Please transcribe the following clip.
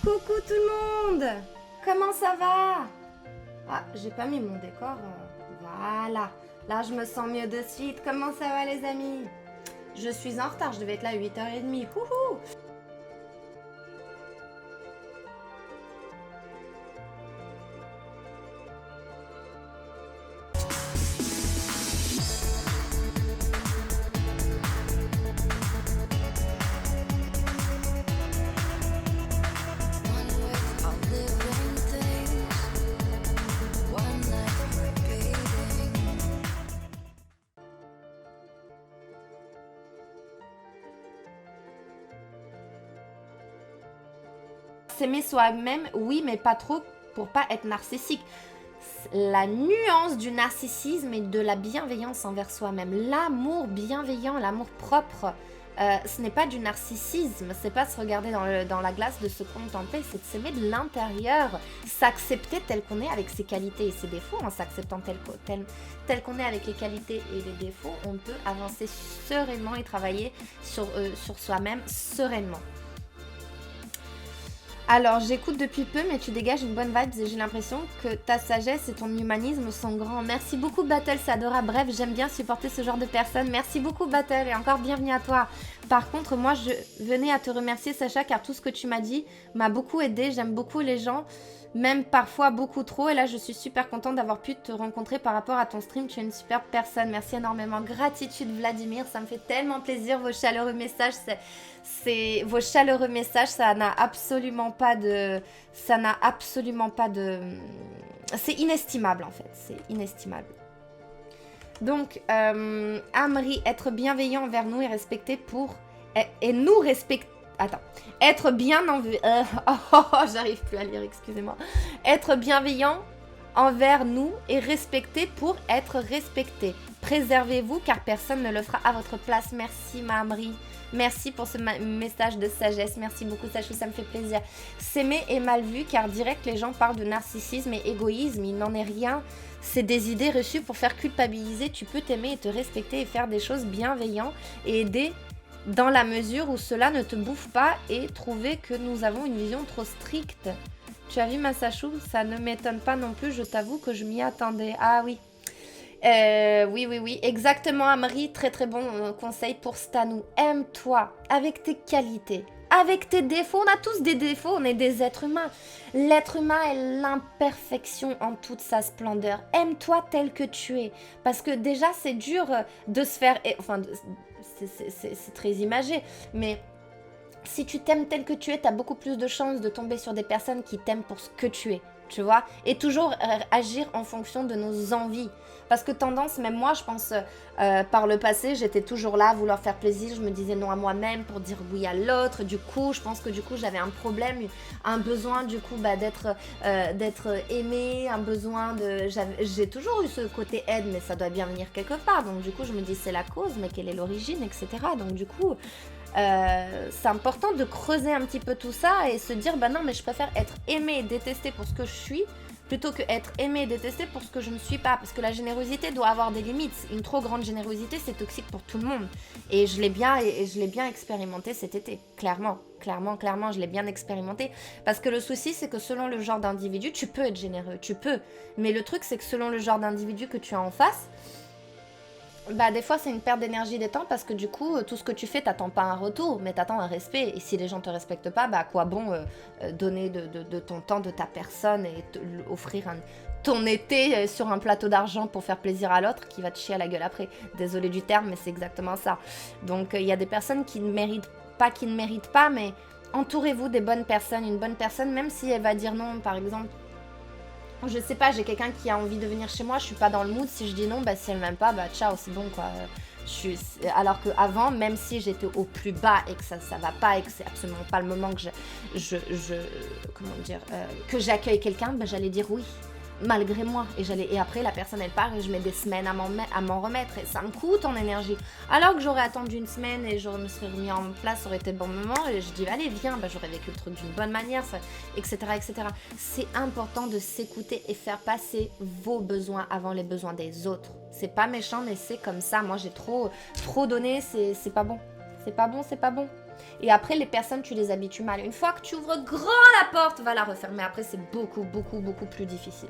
Coucou tout le monde! Comment ça va? Ah, j'ai pas mis mon décor. Voilà. Là, je me sens mieux de suite. Comment ça va les amis? Je suis en retard, je devais être là à 8h30. Coucou! S'aimer soi-même, oui, mais pas trop pour pas être narcissique. La nuance du narcissisme et de la bienveillance envers soi-même. L'amour bienveillant, l'amour propre, ce n'est pas du narcissisme, c'est pas se regarder dans la glace, de se contempler, c'est de s'aimer de l'intérieur, s'accepter tel qu'on est avec ses qualités et ses défauts. En s'acceptant tel qu'on est avec les qualités et les défauts, on peut avancer sereinement et travailler sur soi-même sereinement. Alors, j'écoute depuis peu, mais tu dégages une bonne vibe et j'ai l'impression que ta sagesse et ton humanisme sont grands. Merci beaucoup, Battle, c'est adorable. Bref, j'aime bien supporter ce genre de personnes. Merci beaucoup, Battle, et encore bienvenue à toi. Par contre, moi, je venais à te remercier, Sacha, car tout ce que tu m'as dit m'a beaucoup aidé. J'aime beaucoup les gens, même parfois beaucoup trop. Et là, je suis super contente d'avoir pu te rencontrer par rapport à ton stream. Tu es une superbe personne. Merci énormément. Gratitude, Vladimir. Ça me fait tellement plaisir, vos chaleureux messages. Vos chaleureux messages, ça n'a absolument pas de... C'est inestimable, en fait. C'est inestimable. Donc, Amri, être bienveillant envers nous et respecter pour... Et nous respecter... Attends. Être bien envers... j'arrive plus à lire, excusez-moi. Être bienveillant envers nous et respecter pour être respecté. Préservez-vous car personne ne le fera à votre place. Merci, ma Amri. Merci pour ce message de sagesse. Merci beaucoup, Sachou, ça me fait plaisir. S'aimer est mal vu car direct les gens parlent de narcissisme et égoïsme. Il n'en est rien. C'est des idées reçues pour faire culpabiliser. Tu peux t'aimer et te respecter et faire des choses bienveillantes et aider dans la mesure où cela ne te bouffe pas et trouver que nous avons une vision trop stricte. Tu as vu ma Sachou? Ça ne m'étonne pas non plus, je t'avoue que je m'y attendais. Ah oui. Oui, exactement, Amri, très très bon conseil pour Stanou. Aime-toi avec tes qualités, avec tes défauts. On a tous des défauts, on est des êtres humains. L'être humain est l'imperfection en toute sa splendeur. Aime-toi tel que tu es. Parce que déjà, c'est dur de se faire... Enfin, c'est très imagé, mais... Si tu t'aimes tel que tu es, tu as beaucoup plus de chances de tomber sur des personnes qui t'aiment pour ce que tu es, tu vois. Et toujours agir en fonction de nos envies. Parce que tendance, même moi, je pense, par le passé, j'étais toujours là à vouloir faire plaisir. Je me disais non à moi-même pour dire oui à l'autre. Du coup, je pense que du coup, j'avais un problème, un besoin du coup d'être aimée, un besoin de... J'ai toujours eu ce côté aide, mais ça doit bien venir quelque part. Donc du coup, je me dis c'est la cause, mais quelle est l'origine, etc. Donc du coup... c'est important de creuser un petit peu tout ça et se dire bah non mais je préfère être aimée et détestée pour ce que je suis plutôt que être aimée et détestée pour ce que je ne suis pas, parce que la générosité doit avoir des limites. Une trop grande générosité c'est toxique pour tout le monde et je l'ai bien expérimenté cet été, clairement je l'ai bien expérimenté, parce que le souci c'est que selon le genre d'individu tu peux être généreux, tu peux, mais le truc c'est que selon le genre d'individu que tu as en face, bah des fois c'est une perte d'énergie des temps, parce que du coup tout ce que tu fais t'attends pas un retour mais t'attends un respect, et si les gens te respectent pas, bah à quoi bon donner de ton temps, de ta personne et offrir ton été sur un plateau d'argent pour faire plaisir à l'autre qui va te chier à la gueule après. Désolée du terme mais c'est exactement ça. Donc il y a des personnes qui ne méritent pas, mais entourez-vous des bonnes personnes. Une bonne personne, même si elle va dire non, par exemple, je sais pas, j'ai quelqu'un qui a envie de venir chez moi, je suis pas dans le mood, si je dis non, bah si elle m'aime pas, bah ciao, c'est bon quoi. Alors qu'avant, même si j'étais au plus bas et que ça va pas et que c'est absolument pas le moment que que j'accueille quelqu'un, bah j'allais dire oui, malgré moi. Et après la personne elle part et je mets des semaines à m'en remettre et ça me coûte en énergie. Alors que j'aurais attendu une semaine et je me serais remis en place, ça aurait été le bon moment et je dis allez viens, bah j'aurais vécu le truc d'une bonne manière, etc. C'est important de s'écouter et faire passer vos besoins avant les besoins des autres. C'est pas méchant mais c'est comme ça. Moi j'ai trop donné, c'est pas bon. C'est pas bon. Et après, les personnes, tu les habitues mal. Une fois que tu ouvres grand la porte, va la refermer. Après, c'est beaucoup, beaucoup, beaucoup plus difficile.